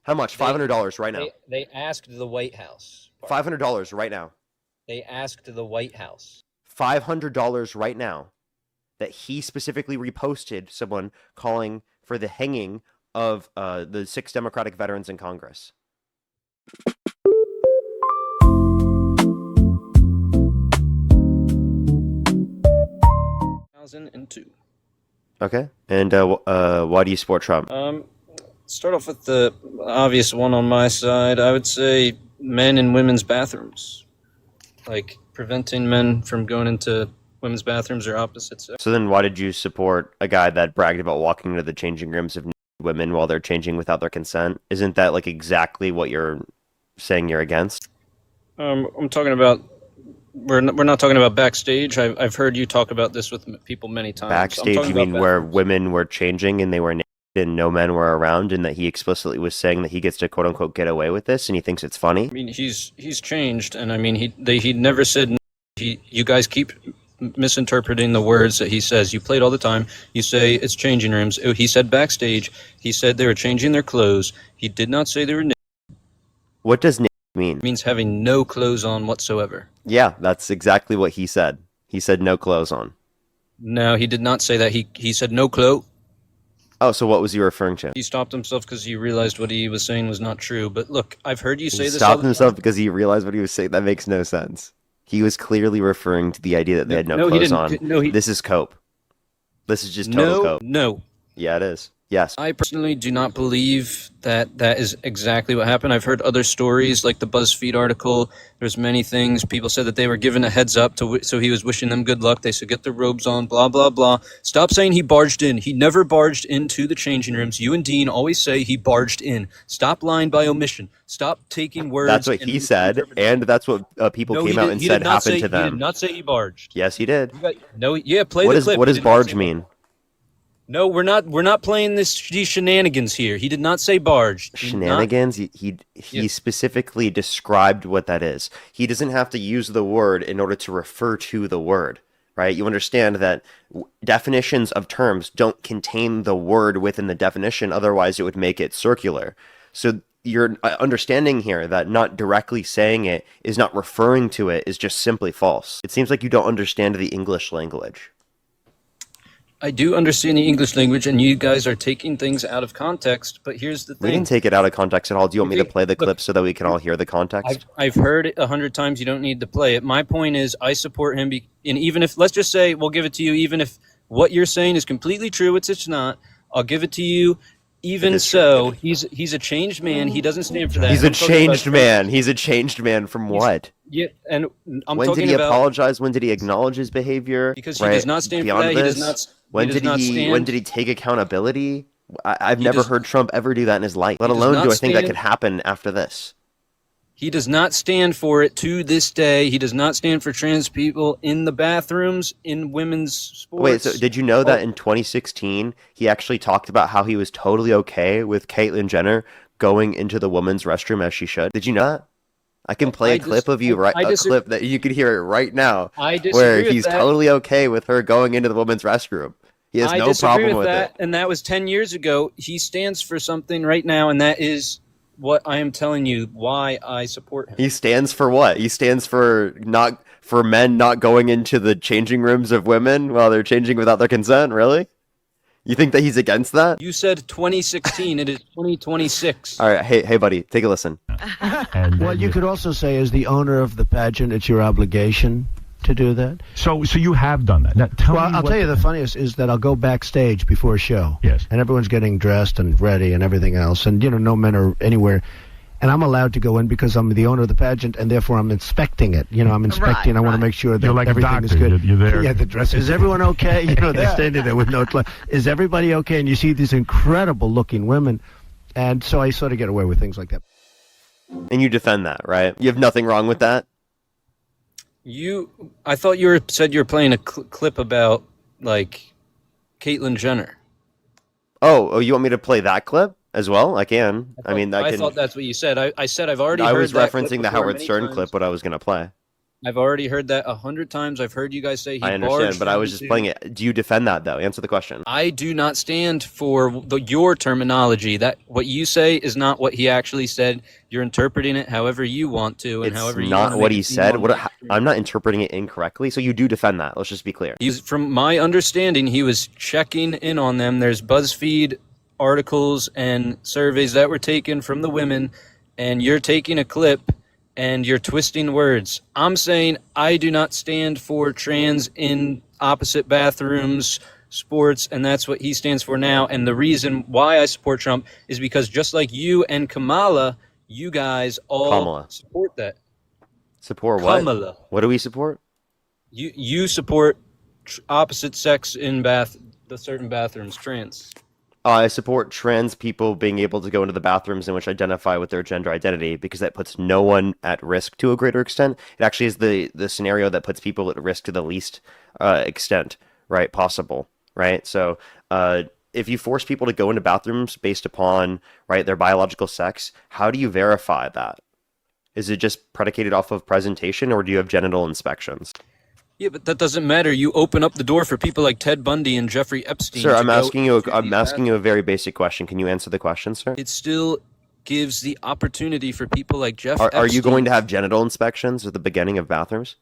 How much? $500 right now. They asked the White House. $500 right now. They asked the White House. $500 right now that he specifically reposted someone calling for the hanging of the 6 Democratic veterans in Congress. 2002. Okay. And why do you support Trump? Start off with the obvious one on my side. I would say men in women's bathrooms. Like preventing men from going into women's bathrooms or opposite sex. So then why did you support a guy that bragged about walking into the changing rooms of women while they're changing without their consent? Isn't that like exactly what you're saying you're against? I'm talking about we're not talking about backstage. I've heard you talk about this with people many times. Backstage, you mean where women were changing and they were naked and no men were around, and that he explicitly was saying that he gets to quote unquote get away with this and he thinks it's funny? I mean, he's changed, and I mean he never said. You guys keep misinterpreting the words that he says. You play it all the time. You say it's changing rooms. He said backstage. He said they were changing their clothes. He did not say they were naked. What does naked mean? It means having no clothes on whatsoever. Yeah, that's exactly what he said. He said no clothes on. No, he did not say that. He said no clothes. Oh, so what was he referring to? He stopped himself because he realized what he was saying was not true. But look, I've heard you say this. He stopped himself because he realized what he was saying. That makes no sense. He was clearly referring to the idea that they had no clothes on. This is cope. This is just total cope. No. Yeah, it is. Yes. I personally do not believe that that is exactly what happened. I've heard other stories, like the BuzzFeed article. There's many things. People said that they were given a heads up, so he was wishing them good luck. They said, get their robes on, blah, blah, blah. Stop saying he barged in. He never barged into the changing rooms. You and Dean always say he barged in. Stop lying by omission. Stop taking words. That's what he said, and that's what people came out and said happened to them. He did not say he barged. Yes, he did. Play the clip. What does barge mean? No, we're not playing these shenanigans here. He did not say barge. Shenanigans? He specifically described what that is. He doesn't have to use the word in order to refer to the word, right? You understand that definitions of terms don't contain the word within the definition, otherwise it would make it circular. So your understanding here that not directly saying it is not referring to it is just simply false. It seems like you don't understand the English language. I do understand the English language, and you guys are taking things out of context, but here's the thing. We didn't take it out of context at all. Do you want me to play the clip so that we can all hear the context? I've heard it 100 times. You don't need to play it. My point is I support him, and even if, let's just say, we'll give it to you, even if what you're saying is completely true, which it's not, I'll give it to you. Even so, he's a changed man. He doesn't stand for that. He's a changed man. He's a changed man from what? Yeah, and when did he apologize? When did he acknowledge his behavior? Because he does not stand for that. He does not. When did he take accountability? I've never heard Trump ever do that in his life. Let alone do I think that could happen after this. He does not stand for it to this day. He does not stand for trans people in the bathrooms, in women's sports. Wait, so did you know that in 2016, he actually talked about how he was totally okay with Caitlyn Jenner going into the women's restroom as she should? Did you know that? I can play a clip of you, a clip that you could hear it right now, where he's totally okay with her going into the women's restroom. He has no problem with it. And that was 10 years ago. He stands for something right now, and that is what I am telling you why I support him. He stands for what? He stands for men not going into the changing rooms of women while they're changing without their consent? Really? You think that he's against that? You said 2016. It is 2026. All right. Hey, buddy, take a listen. Well, you could also say, as the owner of the pageant, it's your obligation to do that. So you have done that. Now, I'll tell you the funniest is that I'll go backstage before a show. Yes. And everyone's getting dressed and ready and everything else. And, no men are anywhere. And I'm allowed to go in because I'm the owner of the pageant, and therefore I'm inspecting it. I'm inspecting. I want to make sure that everything is good. You're there. Yeah, the dress. Is everyone okay? They're standing there with no clothes. Is everybody okay? And you see these incredible-looking women. And so I sort of get away with things like that. And you defend that, right? You have nothing wrong with that? I thought you said you were playing a clip about, like, Caitlyn Jenner. Oh, you want me to play that clip as well? I can. I thought that's what you said. I said I've already heard that. I was referencing the Howard Stern clip, what I was going to play. I've already heard that 100 times. I've heard you guys say he I understand, barged but I was just into- playing it. Do you defend that, though? Answer the question. I do not stand for your terminology. That what you say is not what he actually said. You're interpreting it however you want to, and It's however you not want to what make he it seem said. more mainstream. I'm not interpreting it incorrectly, so you do defend that. Let's just be clear. From my understanding, he was checking in on them. There's BuzzFeed articles and surveys that were taken from the women, and you're taking a clip and you're twisting words. I'm saying I do not stand for trans in opposite bathrooms, sports, and that's what he stands for now. And the reason why I support Trump is because just like you and Kamala, you guys all support that. Support what? Kamala. What do we support? You support opposite sex in the certain bathrooms, trans. I support trans people being able to go into the bathrooms in which identify with their gender identity because that puts no one at risk to a greater extent. It actually is the scenario that puts people at risk to the least extent, right, possible, right? So if you force people to go into bathrooms based upon, right, their biological sex, how do you verify that? Is it just predicated off of presentation, or do you have genital inspections? Yeah, but that doesn't matter. You open up the door for people like Ted Bundy and Jeffrey Epstein. Sir, I'm asking you a very basic question. Can you answer the question, sir? It still gives the opportunity for people like Jeff Are you Epstein. going to have genital inspections at the beginning of bathrooms?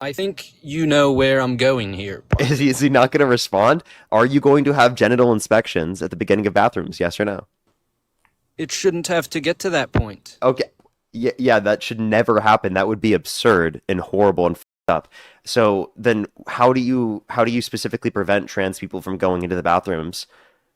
I think you know where I'm going here. Is he not going to respond? Are you going to have genital inspections at the beginning of bathrooms? Yes or no? It shouldn't have to get to that point. Okay. Yeah, that should never happen. That would be absurd and horrible and up. So then how do you specifically prevent trans people from going into the bathrooms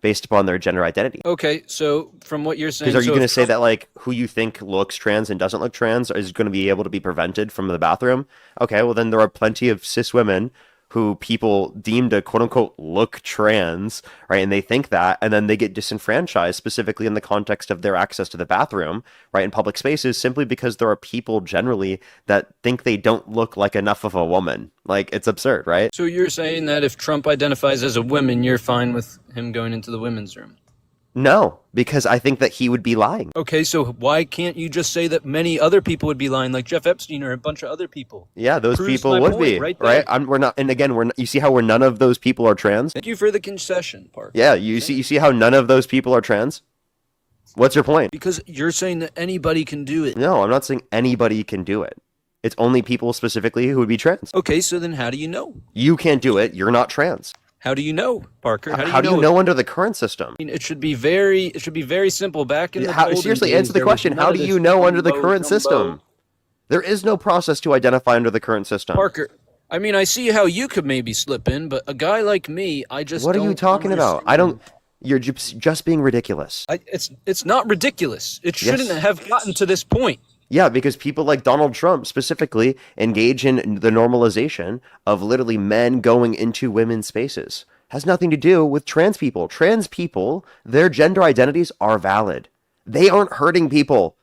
based upon their gender identity? Okay, so from what you're saying, because are you going to say that like who you think looks trans and doesn't look trans is going to be able to be prevented from the bathroom? Okay, well then there are plenty of cis women who people deem to quote unquote look trans, right? And they think that, and then they get disenfranchised specifically in the context of their access to the bathroom, right? In public spaces, simply because there are people generally that think they don't look like enough of a woman. Like, it's absurd, right? So you're saying that if Trump identifies as a woman, you're fine with him going into the women's room? No, because I think that he would be lying. Okay, so why can't you just say that many other people would be lying, like Jeff Epstein or a bunch of other people? Yeah, those people would be, right? We're not, and again, you see how none of those people are trans? Thank you for the concession, Parker. Yeah, you see how none of those people are trans? What's your point? Because you're saying that anybody can do it. No, I'm not saying anybody can do it. It's only people specifically who would be trans. Okay, so then how do you know? You can't do it. You're not trans. How do you know, Parker? How do you know under the current system? I mean, it should be very simple. Back in the golden seriously, days, answer the question. How do you know under the current system? There is no process to identify under the current system. Parker, I mean, I see how you could maybe slip in, but a guy like me, I just What are you talking about? You're just being ridiculous. It's not ridiculous. It shouldn't have gotten to this point. Yeah, because people like Donald Trump specifically engage in the normalization of literally men going into women's spaces. Has nothing to do with trans people. Trans people, their gender identities are valid. They aren't hurting people.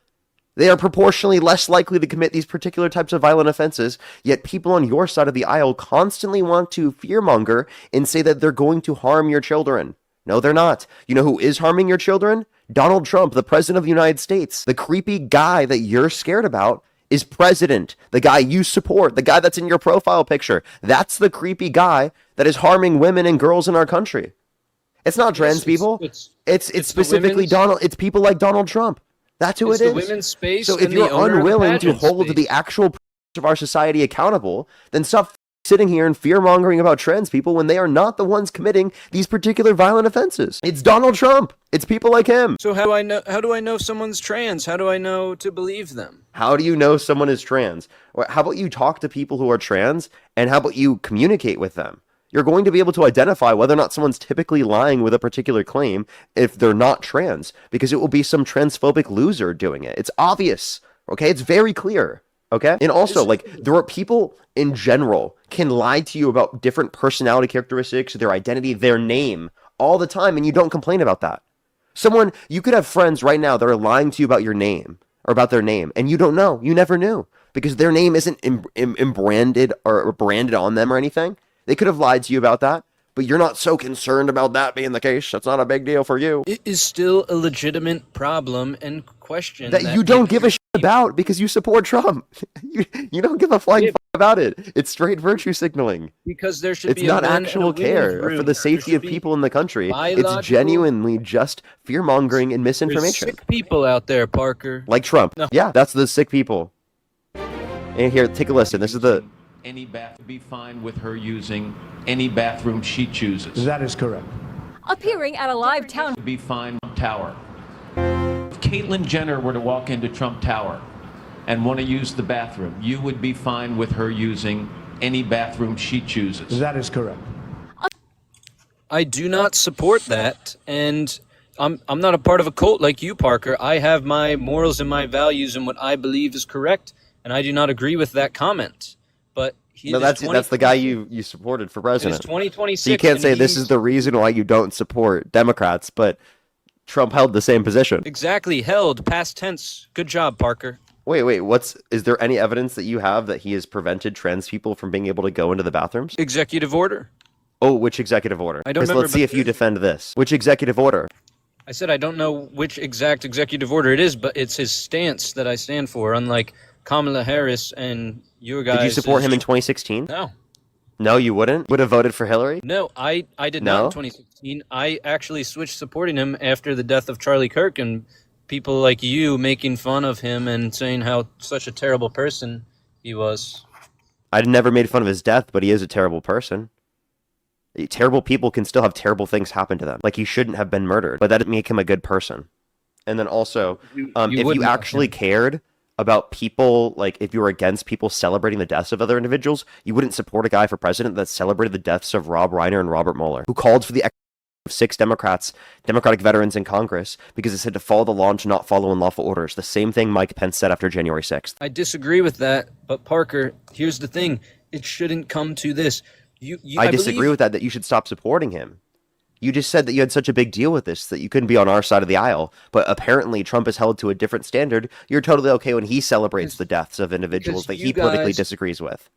They are proportionally less likely to commit these particular types of violent offenses, yet people on your side of the aisle constantly want to fearmonger and say that they're going to harm your children. No, they're not. You know who is harming your children? Donald Trump, the president of the United States. The creepy guy that you're scared about is president. The guy you support, the guy that's in your profile picture. That's the creepy guy that is harming women and girls in our country. It's not trans people. It's specifically it's people like Donald Trump. That's who it is. The women's space. So if you're unwilling to hold the actual of our society accountable, then stop sitting here and fear-mongering about trans people when they are not the ones committing these particular violent offenses. It's Donald Trump. It's people like him. So how do I know if someone's trans? How do I know to believe them? How do you know someone is trans? How about you talk to people who are trans, and how about you communicate with them? You're going to be able to identify whether or not someone's typically lying with a particular claim if they're not trans, because it will be some transphobic loser doing it. It's obvious, okay? It's very clear. Okay. And also, like, there are people in general can lie to you about different personality characteristics, their identity, their name all the time, and you don't complain about that. You could have friends right now that are lying to you about your name or about their name, and you don't know. You never knew because their name isn't branded or branded on them or anything. They could have lied to you about that, but you're not so concerned about that being the case. That's not a big deal for you. It is still a legitimate problem and question that you don't give a shit about because you support Trump. You don't give a flying fuck about it. It's straight virtue signaling. Because there should It's be not a men actual and a women's care room. for the safety of people in the country. It's genuinely just fear mongering and misinformation. There's sick people out there, Parker. Like Trump. No. Yeah, that's the sick people. And here, take a listen. This is the. Any bath would be fine with her using any bathroom she chooses. That is correct. Appearing at a live town Would be fine. Tower. If Caitlyn Jenner were to walk into Trump Tower and want to use the bathroom, you would be fine with her using any bathroom she chooses. That is correct. I do not support that, and I'm not a part of a cult like you, Parker. I have my morals and my values and what I believe is correct, and I do not agree with that comment. But that's the guy you supported for president. It's 2026. So you can't say this is the reason why you don't support Democrats, but Trump held the same position. Exactly, held, past tense. Good job, Parker. Wait, is there any evidence that you have that he has prevented trans people from being able to go into the bathrooms? Executive order. Oh, which executive order? I don't remember. Let's see if you defend this. Which executive order? I said I don't know which exact executive order it is, but it's his stance that I stand for, unlike Kamala Harris and your guys. Did you support him in 2016? No. No, you wouldn't? Would have voted for Hillary? No, I did not in 2016. I actually switched supporting him after the death of Charlie Kirk and people like you making fun of him and saying how such a terrible person he was. I never made fun of his death, but he is a terrible person. Terrible people can still have terrible things happen to them. Like, he shouldn't have been murdered, but that didn't make him a good person. And then also, if you actually cared about people, like if you were against people celebrating the deaths of other individuals, you wouldn't support a guy for president that celebrated the deaths of Rob Reiner and Robert Mueller, who called for the of 6 Democratic veterans in Congress because it said to follow the law and to not follow unlawful orders. The same thing Mike Pence said after January 6th. I disagree with that, but Parker, here's the thing. It shouldn't come to this. I disagree with that you should stop supporting him. You just said that you had such a big deal with this that you couldn't be on our side of the aisle, but apparently Trump is held to a different standard. You're totally okay when he celebrates the deaths of individuals that he politically disagrees with.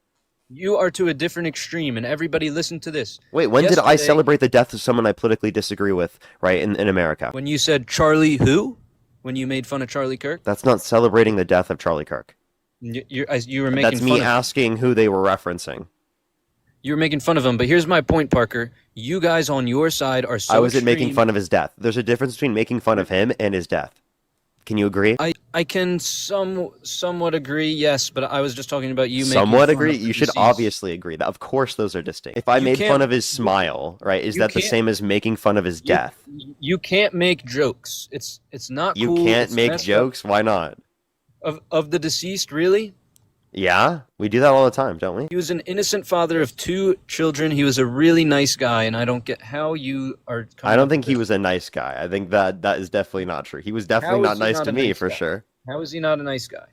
You are to a different extreme, and everybody listen to this. Wait, when did I celebrate the death of someone I politically disagree with, right, in America? When you said Charlie who? When you made fun of Charlie Kirk? That's not celebrating the death of Charlie Kirk. You were making That's fun me of asking who they were referencing. You were making fun of him, but here's my point, Parker. You guys on your side are so I wasn't extreme. making fun of his death. There's a difference between making fun of him and his death. Can you agree? I can somewhat agree, yes, but I was just talking about you making somewhat fun agree? of You should disease. obviously agree. That, of course those are distinct. If I made fun of his smile, right, is that the same as making fun of his death? You can't make jokes. It's not you cool. You can't it's make jokes? Why not? Of the deceased, really? Yeah, we do that all the time, don't we? He was an innocent father of 2 children. He was a really nice guy, and I don't get how you are... I don't think he was a nice guy. I think that is definitely not true. He was definitely not nice to me, for sure. How is he not a nice guy?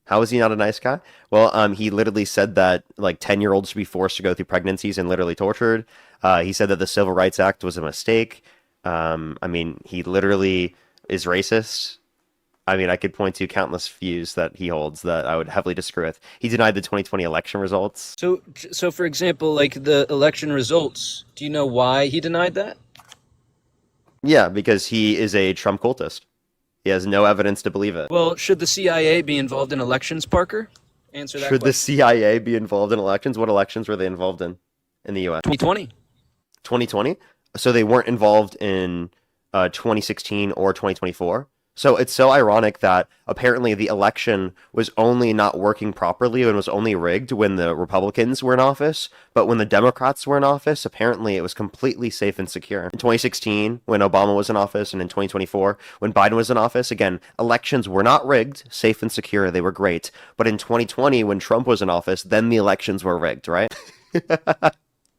How is he not a nice guy? Well, he literally said that, like, 10-year-olds should be forced to go through pregnancies and literally tortured. He said that the Civil Rights Act was a mistake. I mean, he literally is racist. I mean, I could point to countless views that he holds that I would heavily disagree with. He denied the 2020 election results. So for example, like the election results, do you know why he denied that? Yeah, because he is a Trump cultist. He has no evidence to believe it. Well, should the CIA be involved in elections, Parker? Answer that Should question. the CIA be involved in elections? What elections were they involved in the U.S.? 2020. 2020? So they weren't involved in 2016 or 2024? So it's so ironic that apparently the election was only not working properly and was only rigged when the Republicans were in office, but when the Democrats were in office, apparently it was completely safe and secure. In 2016, when Obama was in office, and in 2024, when Biden was in office, again, elections were not rigged, safe and secure, they were great. But in 2020, when Trump was in office, then the elections were rigged, right?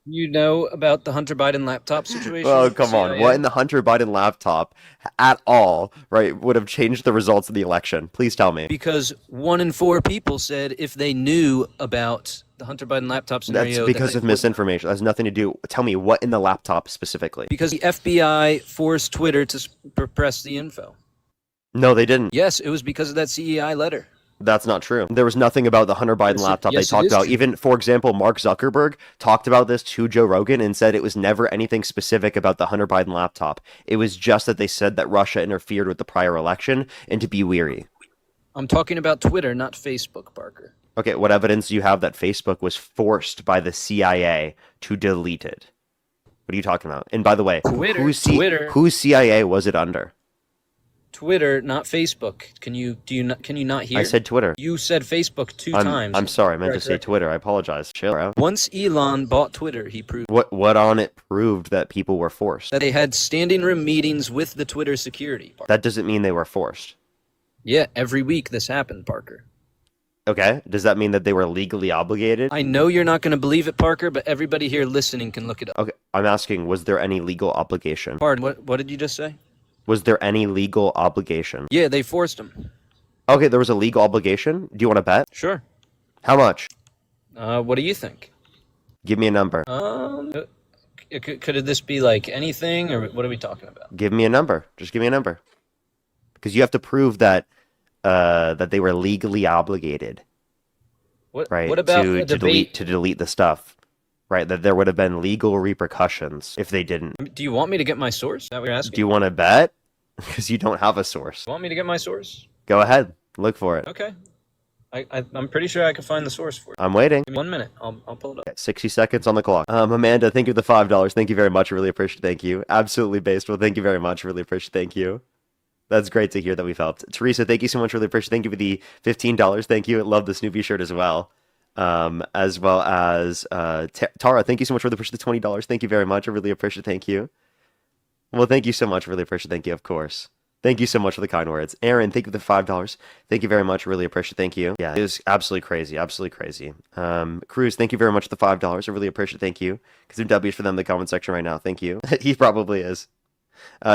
You know about the Hunter Biden laptop situation? Oh, come on. What in the Hunter Biden laptop at all, right, would have changed the results of the election? Please tell me. Because 1 in 4 people said if they knew about the Hunter Biden laptop scenario... That's because of misinformation. That has nothing to do... Tell me, what in the laptop specifically? Because the FBI forced Twitter to suppress the info. No, they didn't. Yes, it was because of that CEI letter. That's not true. There was nothing about the Hunter Biden laptop they talked about. Even, for example, Mark Zuckerberg talked about this to Joe Rogan and said it was never anything specific about the Hunter Biden laptop. It was just that they said that Russia interfered with the prior election and to be weary. I'm talking about Twitter, not Facebook, Parker. Okay, what evidence do you have that Facebook was forced by the CIA to delete it? What are you talking about? And by the way, Twitter. whose CIA was it under? Twitter, not Facebook. Can you not hear? I said Twitter. You said Facebook two times. I'm sorry, I meant to say Twitter. I apologize. Chill out. Once Elon bought Twitter, he proved What on it proved that people were forced? that they had standing room meetings with the Twitter security. That doesn't mean they were forced. Yeah, every week this happened, Parker. Okay, does that mean that they were legally obligated? I know you're not going to believe it, Parker, but everybody here listening can look it up. Okay, I'm asking, was there any legal obligation? Pardon, what did you just say? Was there any legal obligation? Yeah, they forced him. Okay, there was a legal obligation. Do you want to bet? Sure. How much? What do you think? Give me a number. Could this be like anything, or what are we talking about? Give me a number. Just give me a number. Because you have to prove that that they were legally obligated. Right. What about to the debate? delete the stuff. Right, that there would have been legal repercussions if they didn't. Do you want me to get my source? Is that what you're asking? Do you want to bet? Because you don't have a source. You want me to get my source? Go ahead. Look for it. Okay. I'm pretty sure I can find the source for it. I'm waiting. Give me 1 minute. I'll pull it up. Okay, 60 seconds on the clock. Amanda, thank you for the $5. Thank you very much. I really appreciate it. Thank you. Absolutely based. Well, thank you very much. I really appreciate it. Thank you. That's great to hear that we've helped. Teresa, thank you so much. Really appreciate it. Thank you for the $15. Thank you. Love the Snoopy shirt as well. As well as Tara, thank you so much for the $20. Thank you very much. I really appreciate it. Thank you. Well, thank you so much. Really appreciate it. Thank you, of course. Thank you so much for the kind words. Aaron, thank you for the $5. Thank you very much. Really appreciate it. Thank you. Yeah, it was absolutely crazy. Absolutely crazy. Cruz, thank you very much for the $5. I really appreciate it. Thank you. Because some W's for them in the comment section right now. Thank you. He probably is.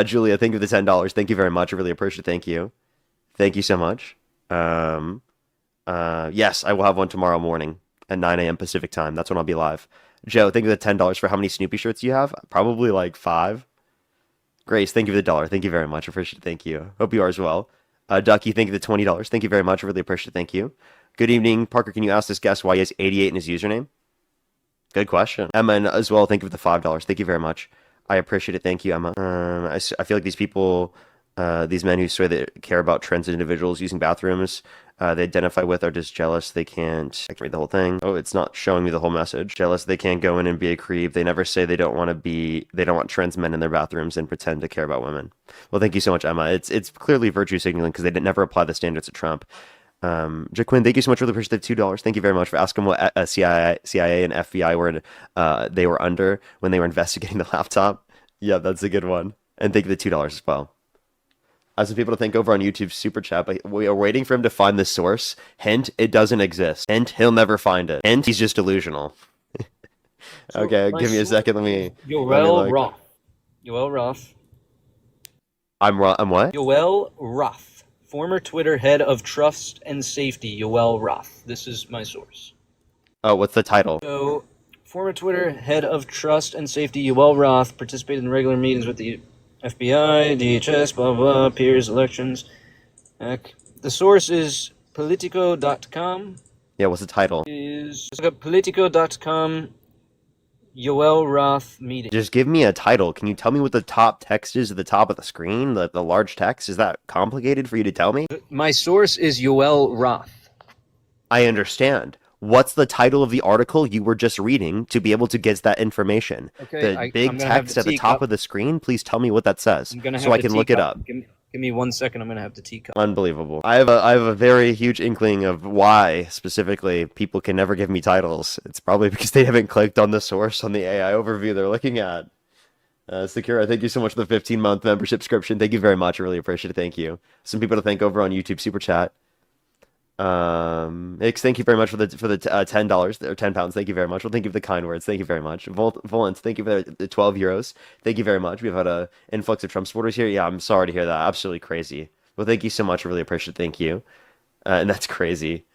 Julia, thank you for the $10. Thank you very much. I really appreciate it. Thank you. Thank you so much. Yes, I will have one tomorrow morning at 9 a.m. Pacific time. That's when I'll be live. Joe, thank you for the $10 for how many Snoopy shirts you have? Probably like 5. Grace, thank you for the $1. Thank you very much. I appreciate it. Thank you. Hope you are as well. Ducky, thank you for the $20. Thank you very much. I really appreciate it. Thank you. Good evening. Parker, can you ask this guest why he has 88 in his username? Good question. Emma, as well, thank you for the $5. Thank you very much. I appreciate it. Thank you, Emma. I feel like these people, these men who swear they care about trans individuals using bathrooms, they identify with are just jealous. They can't. I can read the whole thing. Oh, it's not showing me the whole message. Jealous. They can't go in and be a creep. They never say they don't want trans men in their bathrooms and pretend to care about women. Well, thank you so much, Emma. It's clearly virtue signaling because they never apply the standards to Trump. Jaquin, thank you so much for the $2. Thank you very much for asking what CIA and FBI were they were under when they were investigating the laptop. Yeah, that's a good one. And thank you for the $2 as well. I have some people to thank over on YouTube super chat, but we are waiting for him to find the source. Hint, it doesn't exist. Hint, he'll never find it. Hint, he's just delusional. Okay, give me a second. Let me. Yoel Roth. Yoel Roth. I'm what? Yoel Roth. Former Twitter head of trust and safety, Yoel Roth. This is my source. Oh, what's the title? So, former Twitter head of trust and safety, Yoel Roth, participated in regular meetings with the FBI, DHS, blah, blah, peers, elections. Heck. The source is Politico.com. Yeah, what's the title? Is Politico.com, Yoel Roth meeting. Just give me a title. Can you tell me what the top text is at the top of the screen? The large text? Is that complicated for you to tell me? My source is Yoel Roth. I understand. What's the title of the article you were just reading to be able to get that information? Okay, the big text at the top of the screen, please tell me what that says so I can look it up. Give me 1 second, I'm going to have to teacup. Unbelievable. I have a very huge inkling of why, specifically, people can never give me titles. It's probably because they haven't clicked on the source on the AI overview they're looking at. Sakura, thank you so much for the 15-month membership subscription. Thank you very much. I really appreciate it. Thank you. Some people to thank over on YouTube Super Chat. Ix, thank you very much for the $10 or £10. Thank you very much. Well, thank you for the kind words. Thank you very much. Volant, thank you for the 12 euros. Thank you very much. We've had a influx of Trump supporters here. Yeah, I'm sorry to hear that. Absolutely crazy. Well, thank you so much. I really appreciate it. Thank you. And that's crazy.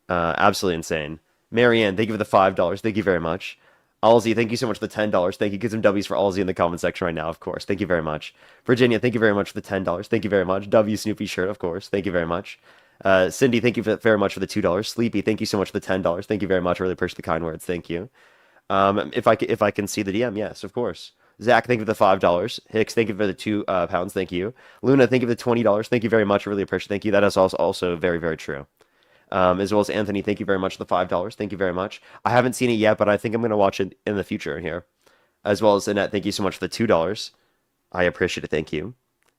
Absolutely insane. Marianne, thank you for the $5. Thank you very much. Alzi, thank you so much for the $10. Thank you. Get some W's for Alzi in the comment section right now, of course. Thank you very much. Virginia, thank you very much for the $10. Thank you very much. W Snoopy shirt, of course. Thank you very much. Cindy, thank you very much for the $2. Sleepy, thank you so much for the $10. Thank you very much. I really appreciate the kind words. Thank you. If I can see the DM, yes, of course. Zach, thank you for the $5. Hicks, thank you for the £2. Thank you. Luna, thank you for the $20. Thank you very much. I really appreciate it. Thank you. That is also very, very true. As well as Anthony, thank you very much for the $5. Thank you very much. I haven't seen it yet, but I think I'm going to watch it in the future here. As well as Annette, thank you so much for the $2. I appreciate it. Thank you.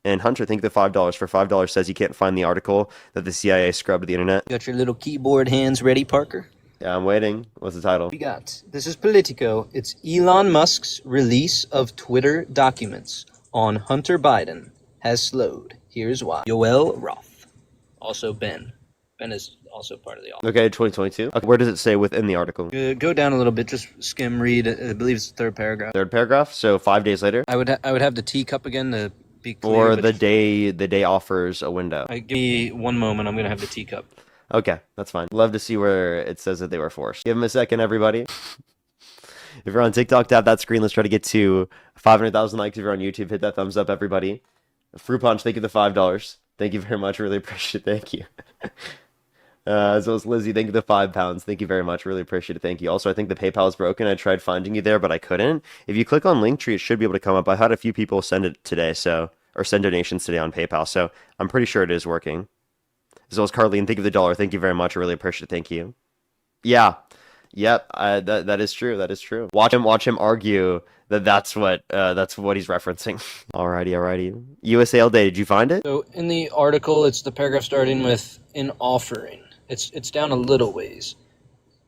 And Hunter, thank you for the $5. For $5 says you can't find the article that the CIA scrubbed the internet. Got your little keyboard hands ready, Parker? Yeah, I'm waiting. What's the title? We got. This is Politico. It's Elon Musk's release of Twitter documents on Hunter Biden has slowed. Here's why. Yoel Roth. Also Ben. Ben is also part of the office. Okay, 2022. Okay, where does it say within the article? Go down a little bit. Just skim read. I believe it's the third paragraph. Third paragraph. So 5 days later. I would have the teacup again to be clear. Or the day offers a window. Give me one moment. I'm going to have the teacup. Okay, that's fine. Love to see where it says that they were forced. Give them a second, everybody. If you're on TikTok, tap that screen. Let's try to get to 500,000 likes. If you're on YouTube, hit that thumbs up, everybody. Fruit Punch, thank you for the $5. Thank you very much. Really appreciate it. Thank you. As well as Lizzie, thank you for the £5. Thank you very much. Really appreciate it. Thank you. Also, I think the PayPal is broken. I tried finding you there, but I couldn't. If you click on Linktree, it should be able to come up. I had a few people send it today, or send donations today on PayPal, so I'm pretty sure it is working. As well as Carlene, thank you for the $1. Thank you very much. I really appreciate it. Thank you. Yeah. Yep. That is true. That is true. Watch him argue that's what he's referencing. Alrighty. USAL Day. Did you find it? So in the article, it's the paragraph starting with "in offering." It's down a little ways.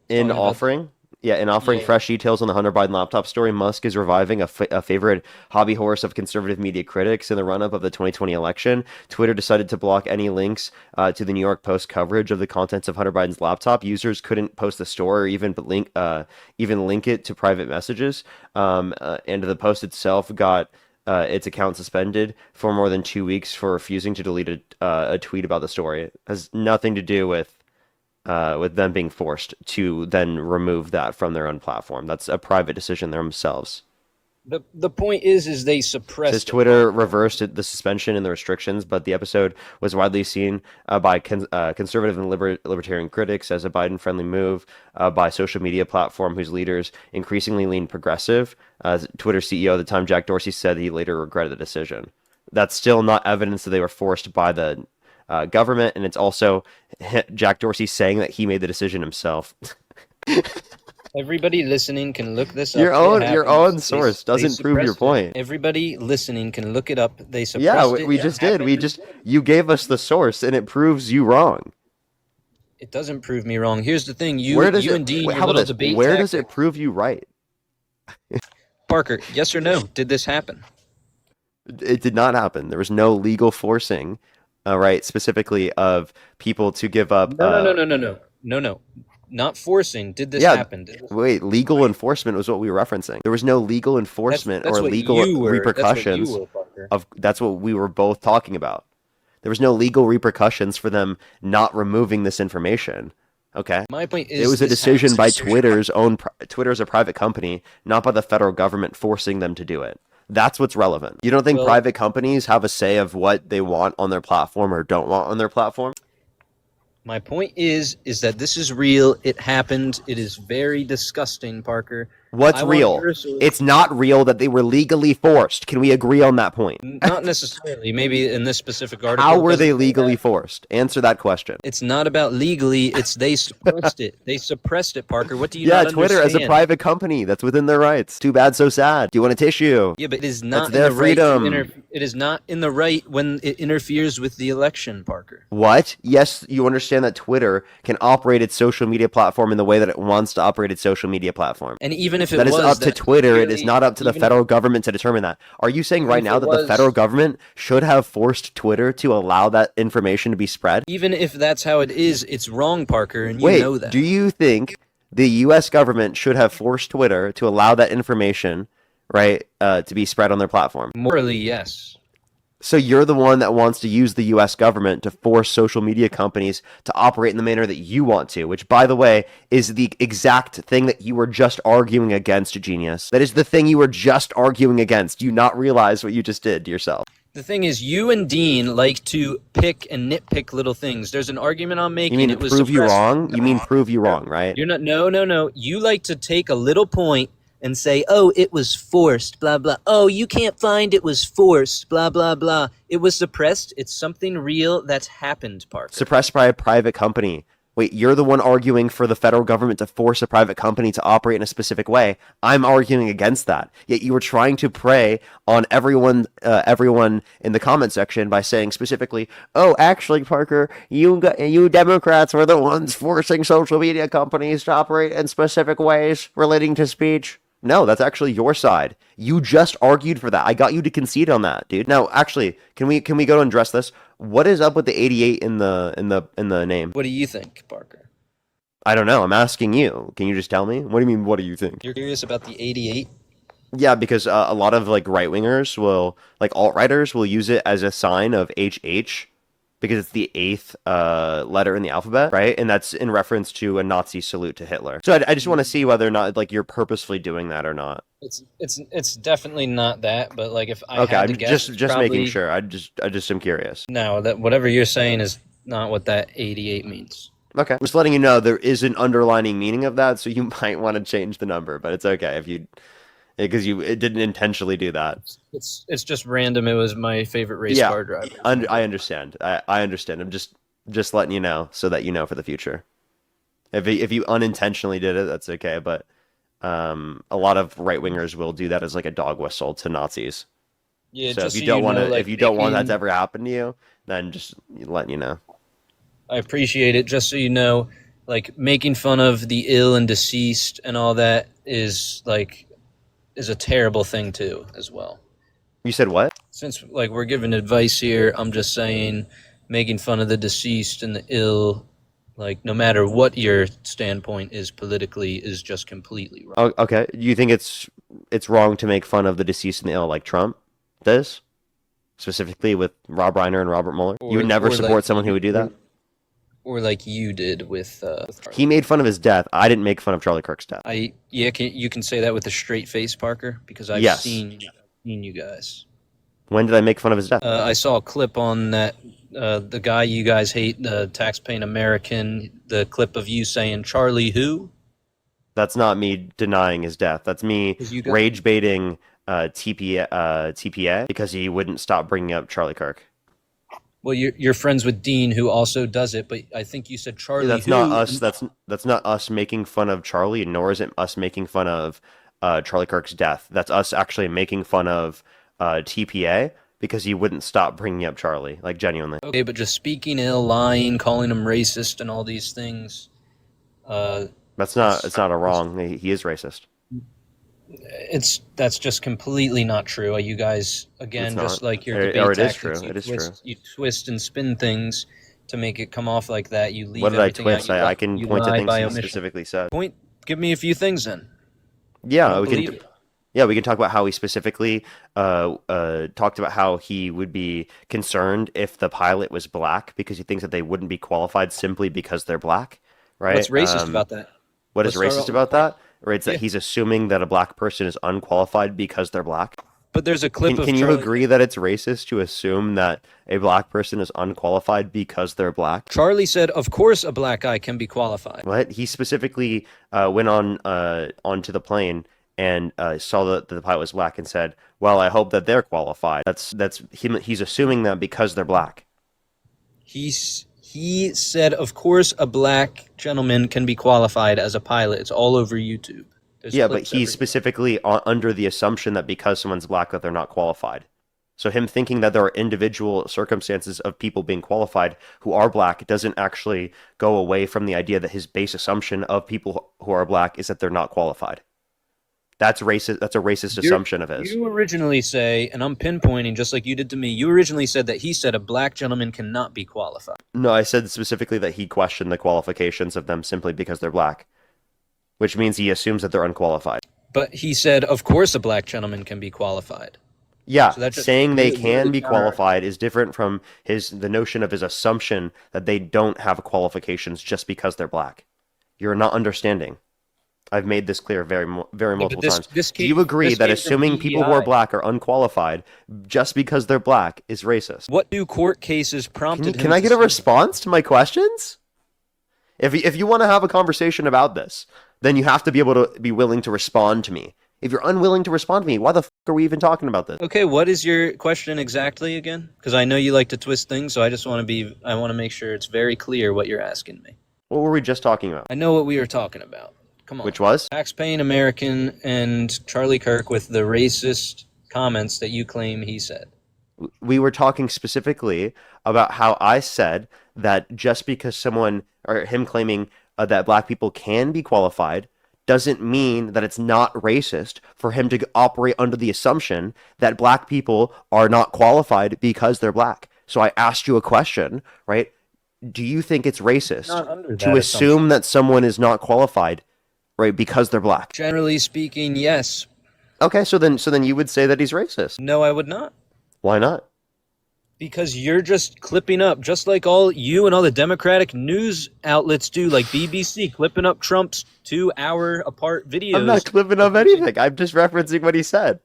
In offering? Yeah, in offering fresh details on the Hunter Biden laptop story, Musk is reviving a favorite hobby horse of conservative media critics. In the run-up of the 2020 election, Twitter decided to block any links to the New York Post coverage of the contents of Hunter Biden's laptop. Users couldn't post the story or even link it to private messages. And the Post itself got its account suspended for more than 2 weeks for refusing to delete a tweet about the story. It has nothing to do with them being forced to then remove that from their own platform. That's a private decision themselves. The point is they suppressed. Says Twitter reversed the suspension and the restrictions, but the episode was widely seen by conservative and libertarian critics as a Biden-friendly move by social media platform whose leaders increasingly lean progressive. Twitter CEO at the time, Jack Dorsey, said he later regretted the decision. That's still not evidence that they were forced by the government, and it's also Jack Dorsey saying that he made the decision himself. Everybody listening can look this up. Your own source doesn't prove your point. Everybody listening can look it up. They suppressed it. Yeah, we just did. You gave us the source, and it proves you wrong. It doesn't prove me wrong. Here's the thing: you and Dean, your little debate. Where does it prove you right? Parker, yes or no? Did this happen? It did not happen. There was no legal forcing. Right, specifically of people to give up. No. Not forcing. Did this happen? Wait, legal enforcement was what we were referencing. There was no legal enforcement or legal repercussions. That's what we were both talking about. There was no legal repercussions for them not removing this information. Okay. My point is, it was a decision by Twitter's a private company, not by the federal government forcing them to do it. That's what's relevant. You don't think private companies have a say of what they want on their platform or don't want on their platform? My point is that this is real. It happened. It is very disgusting, Parker. What's real? It's not real that they were legally forced. Can we agree on that point? Not necessarily. Maybe in this specific article. How were they legally forced? Answer that question. It's not about legally. It's they suppressed it. They suppressed it, Parker. What do you not understand? Twitter as a private company. That's within their rights. Too bad, so sad. Do you want a tissue? Yeah, but it is not their freedom. It is not in the right when it interferes with the election, Parker. What? Yes, you understand that Twitter can operate its social media platform in the way that it wants to operate its social media platform. And even if it that is up to Twitter, it is not up to the federal government to determine that. Are you saying right now that the federal government should have forced Twitter to allow that information to be spread? Even if that's how it is, it's wrong, Parker, and you know that. Do you think the U.S. government should have forced Twitter to allow that information, right, to be spread on their platform? Morally, yes. So you're the one that wants to use the U.S. government to force social media companies to operate in the manner that you want to, which, by the way, is the exact thing that you were just arguing against, genius. That is the thing you were just arguing against. Do you not realize what you just did to yourself? The thing is, you and Dean like to pick and nitpick little things. There's an argument I'm making. You mean prove you wrong? You mean prove you wrong, right? You're not. No. You like to take a little point, and say, oh, it was forced, blah, blah. Oh, you can't find it was forced, blah, blah, blah. It was suppressed. It's something real that's happened, Parker. Suppressed by a private company. Wait, you're the one arguing for the federal government to force a private company to operate in a specific way. I'm arguing against that. Yet you were trying to prey on everyone in the comment section by saying specifically, "Oh, actually, Parker, you Democrats were the ones forcing social media companies to operate in specific ways relating to speech." No, that's actually your side. You just argued for that. I got you to concede on that, dude. Now, actually, can we go and address this? What is up with the 88 in the name? What do you think, Parker? I don't know. I'm asking you. Can you just tell me? What do you mean? What do you think? You're curious about the 88? Yeah, because a lot of like right wingers will, like alt-righters, will use it as a sign of HH because it's the 8th letter in the alphabet, right? And that's in reference to a Nazi salute to Hitler. So I just want to see whether or not like you're purposefully doing that or not. It's definitely not that, but like if I Okay, had to I'm guess, just probably, making sure. I just am curious. No, that whatever you're saying is not what that 88 means. Okay, I'm just letting you know there is an underlining meaning of that, so you might want to change the number, but it's okay if you, because it didn't intentionally do that. It's just random. It was my favorite race car driver. I understand. I understand. I'm just letting you know so that you know for the future. If you unintentionally did it, that's okay. But a lot of right wingers will do that as like a dog whistle to Nazis. Yeah. So just if you don't want to, like, if you don't want that to ever happen to you, then just letting you know. I appreciate it. Just so you know, like making fun of the ill and deceased and all that is a terrible thing too, as well. You said what? Since like we're giving advice here, I'm just saying making fun of the deceased and the ill, like no matter what your standpoint is politically, is just completely wrong. Oh, okay. You think it's wrong to make fun of the deceased and the ill like Trump does? Specifically with Rob Reiner and Robert Mueller? You would never support like, someone who would do that? Or like you did with he made fun of his death. I didn't make fun of Charlie Kirk's death. You can say that with a straight face, Parker, because I've seen you guys. When did I make fun of his death? I saw a clip on that the guy you guys hate, the tax-paying American, the clip of you saying Charlie who? That's not me denying his death. That's me rage baiting TPA because he wouldn't stop bringing up Charlie Kirk. Well, you're friends with Dean, who also does it, but I think you said Charlie. That's not us. That's not us making fun of Charlie, nor is it us making fun of Charlie Kirk's death. That's us actually making fun of TPA because he wouldn't stop bringing up Charlie, like genuinely. Okay, but just speaking ill, lying, calling him racist, and all these things. It's not a wrong. He is racist. That's just completely not true. You guys, again, just like your debate or it tactics, is true. It is true. You twist and spin things to make it come off like that. You leave. What did I twist? Out. I can point to things he specifically said. Give me a few things then. Yeah, we can. Yeah, we can talk about how he specifically talked about how he would be concerned if the pilot was black because he thinks that they wouldn't be qualified simply because they're black. Right? What's racist about that? What is racist about that? Right, it's that he's assuming that a black person is unqualified because they're black. But there's a clip of Can you agree that it's racist to assume that a black person is unqualified because they're black? Charlie said, of course a black guy can be qualified. What? He specifically went onto the plane and saw that the pilot was black and said, well, I hope that they're qualified. That's him. He's assuming that because they're black. He said, of course, a black gentleman can be qualified as a pilot. It's all over YouTube. But he's specifically under the assumption that because someone's black that they're not qualified. So him thinking that there are individual circumstances of people being qualified who are black doesn't actually go away from the idea that his base assumption of people who are black is that they're not qualified. That's racist. That's a racist assumption of his. You originally say, and I'm pinpointing just like you did to me, you originally said that he said a black gentleman cannot be qualified. No, I said specifically that he questioned the qualifications of them simply because they're black, which means he assumes that they're unqualified. But he said, of course a black gentleman can be qualified. Yeah, so saying they can be qualified is different from the notion of his assumption that they don't have qualifications just because they're black. You're not understanding. I've made this clear very multiple times. Do you agree that assuming people who are black are unqualified just because they're black is racist? What do court cases prompted him? Can I get a response to my questions? If you want to have a conversation about this, then you have to be able to be willing to respond to me. If you're unwilling to respond to me, why the fuck are we even talking about this? Okay, what is your question exactly again? Because I know you like to twist things, so I just want to make sure it's very clear what you're asking me. What were we just talking about? I know what we were talking about. Come on. Which was? Tax-paying American and Charlie Kirk with the racist comments that you claim he said. We were talking specifically about how I said that just because someone, or him claiming that black people can be qualified, doesn't mean that it's not racist for him to operate under the assumption that black people are not qualified because they're black. So I asked you a question, right? Do you think it's racist to assume that someone is not qualified, right, because they're black? Generally speaking, yes. Okay, so then you would say that he's racist. No, I would not. Why not? Because you're just clipping up, just like all you and all the Democratic news outlets do, like BBC, clipping up Trump's 2-hour apart videos. I'm not clipping up anything. I'm just referencing what he said.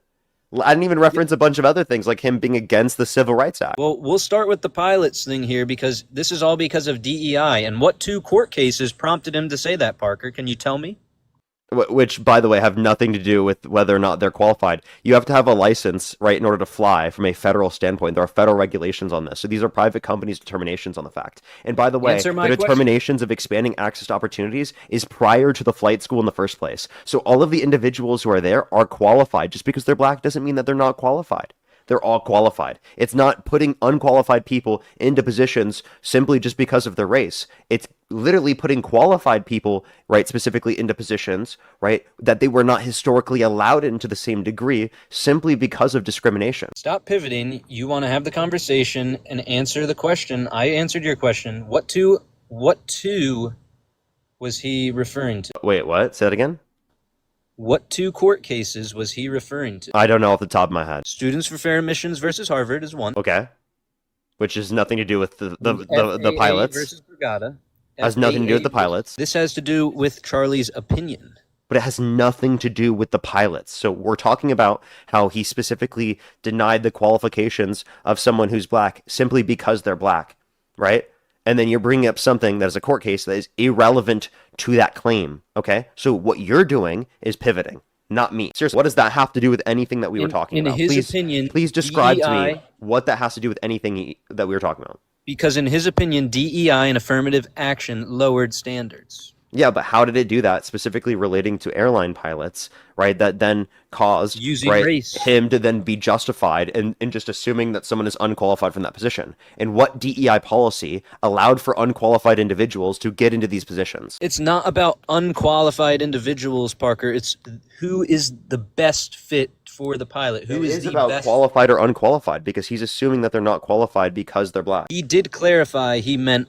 I didn't even reference a bunch of other things, like him being against the Civil Rights Act. Well, we'll start with the pilots thing here, because this is all because of DEI. And what 2 court cases prompted him to say that, Parker? Can you tell me? Which, by the way, have nothing to do with whether or not they're qualified. You have to have a license, right, in order to fly from a federal standpoint. There are federal regulations on this. So these are private companies' determinations on the fact. And by the way, the determinations of expanding access to opportunities is prior to the flight school in the first place. So all of the individuals who are there are qualified. Just because they're black doesn't mean that they're not qualified. They're all qualified. It's not putting unqualified people into positions simply just because of their race. It's literally putting qualified people, right, specifically into positions, right, that they were not historically allowed into the same degree simply because of discrimination. Stop pivoting. You want to have the conversation and answer the question. I answered your question. What two was he referring to? Wait, what? Say that again? What 2 court cases was he referring to? I don't know off the top of my head. Students for Fair Admissions versus Harvard is one. Okay. Which has nothing to do with the pilots. Versus Brigada. Has nothing to do with the pilots. This has to do with Charlie's opinion. But it has nothing to do with the pilots. So we're talking about how he specifically denied the qualifications of someone who's black simply because they're black, right? And then you're bringing up something that is a court case that is irrelevant to that claim, okay? So what you're doing is pivoting, not me. Seriously, what does that have to do with anything that we were talking about? In his opinion, please describe to me what that has to do with anything that we were talking about. Because in his opinion, DEI and affirmative action lowered standards. Yeah, but how did it do that, specifically relating to airline pilots, right? That then caused race. Him to then be justified in just assuming that someone is unqualified from that position. And what DEI policy allowed for unqualified individuals to get into these positions? It's not about unqualified individuals, Parker. It's who is the best fit for the pilot. Who is the about best qualified or unqualified, because he's assuming that they're not qualified because they're black. He did clarify he meant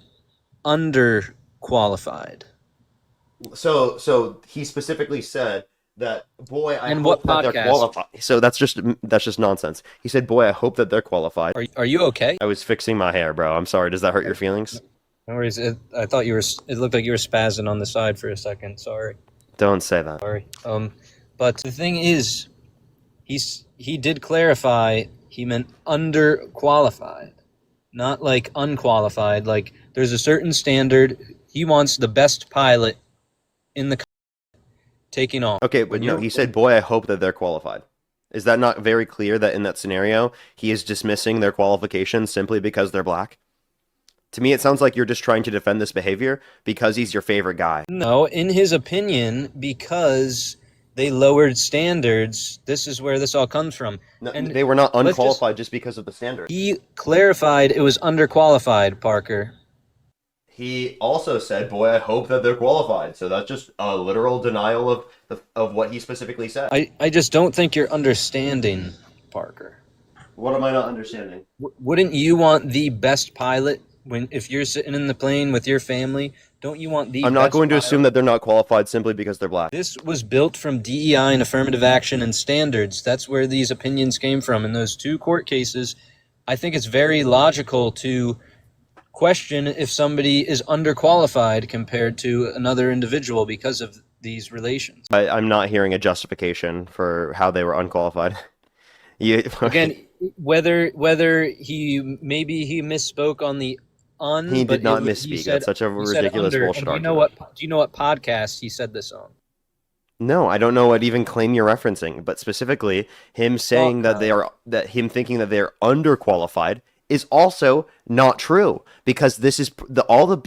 underqualified. So he specifically said that, boy, I hope that they're qualified. So that's just nonsense. He said, boy, I hope that they're qualified. Are you okay? I was fixing my hair, bro. I'm sorry. Does that hurt your feelings? No worries. I thought it looked like you were spazzing on the side for a second. Sorry. Don't say that. Sorry. But the thing is, he did clarify he meant underqualified, not like unqualified. Like there's a certain standard. He wants the best pilot in the taking off. Okay, but no, he said, boy, I hope that they're qualified. Is that not very clear that in that scenario, he is dismissing their qualifications simply because they're black? To me, it sounds like you're just trying to defend this behavior because he's your favorite guy. No, in his opinion, because they lowered standards, this is where this all comes from. No, and they were not unqualified just because of the standard. He clarified it was underqualified, Parker. He also said, boy, I hope that they're qualified. So that's just a literal denial of what he specifically said. I just don't think you're understanding, Parker. What am I not understanding? Wouldn't you want the best pilot if you're sitting in the plane with your family? Don't you want the best I'm not going to pilot? assume that they're not qualified simply because they're black. This was built from DEI and affirmative action and standards. That's where these opinions came from. In those 2 court cases, I think it's very logical to question if somebody is underqualified compared to another individual because of these relations. I'm not hearing a justification for how they were unqualified. Again, whether he misspoke on the he did not misspeak. That's such a ridiculous bullshit argument. Do you know what podcast he said this on? No, I don't know what even claim you're referencing, but specifically him saying that him thinking that they're underqualified is also not true because this is all the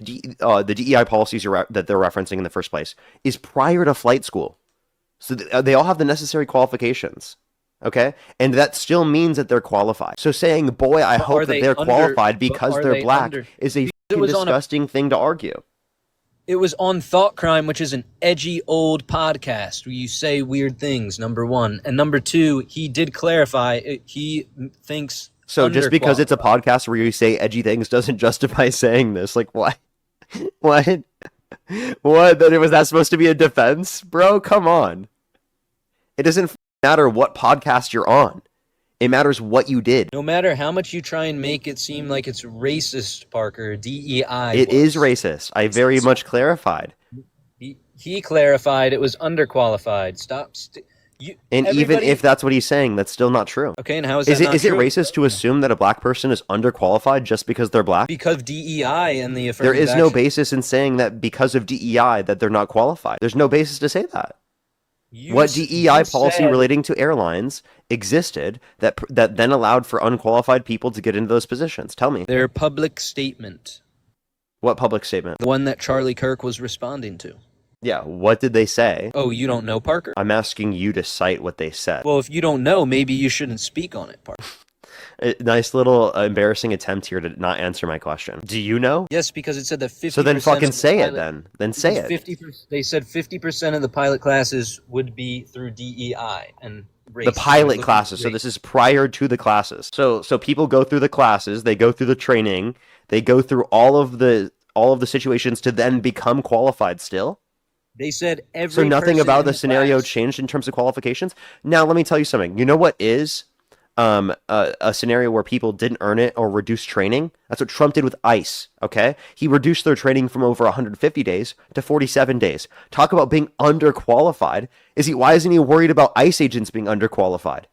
DEI policies that they're referencing in the first place is prior to flight school, so they all have the necessary qualifications. Okay, and that still means that they're qualified. So saying, "Boy, I hope that they're qualified because they're black," is a disgusting thing to argue. It was on Thought Crime, which is an edgy old podcast where you say weird things, number one. And number two, he did clarify, he thinks... So just because it's a podcast where you say edgy things doesn't justify saying this. Like, what? What? What? Was that supposed to be a defense? Bro, come on. It doesn't matter what podcast you're on. It matters what you did. No matter how much you try and make it seem like it's racist, Parker, DEI. It is racist. I very much clarified. He clarified it was underqualified. Stop. Even if that's what he's saying, that's still not true. Okay, and how is that Is it racist to assume that a black person is underqualified just because they're black? Because of DEI and the affirmative There is action. no basis in saying that because of DEI that they're not qualified. There's no basis to say that. What DEI policy relating to airlines existed that then allowed for unqualified people to get into those positions? Tell me. Their public statement. What public statement? The one that Charlie Kirk was responding to. Yeah, what did they say? Oh, you don't know, Parker? I'm asking you to cite what they said. Well, if you don't know, maybe you shouldn't speak on it, Parker. Nice little embarrassing attempt here to not answer my question. Do you know? Yes, because it said that 50%. So then fucking say it then. Then say it. They said 50% of the pilot classes would be through DEI and race. The pilot classes. So this is prior to the classes. So people go through the classes, they go through the training, they go through all of the situations to then become qualified still. They said every So nothing about the scenario class changed in terms of qualifications. Now let me tell you something. You know what is a scenario where people didn't earn it or reduce training? That's what Trump did with ICE, okay? He reduced their training from over 150 days to 47 days. Talk about being underqualified. Why isn't he worried about ICE agents being underqualified?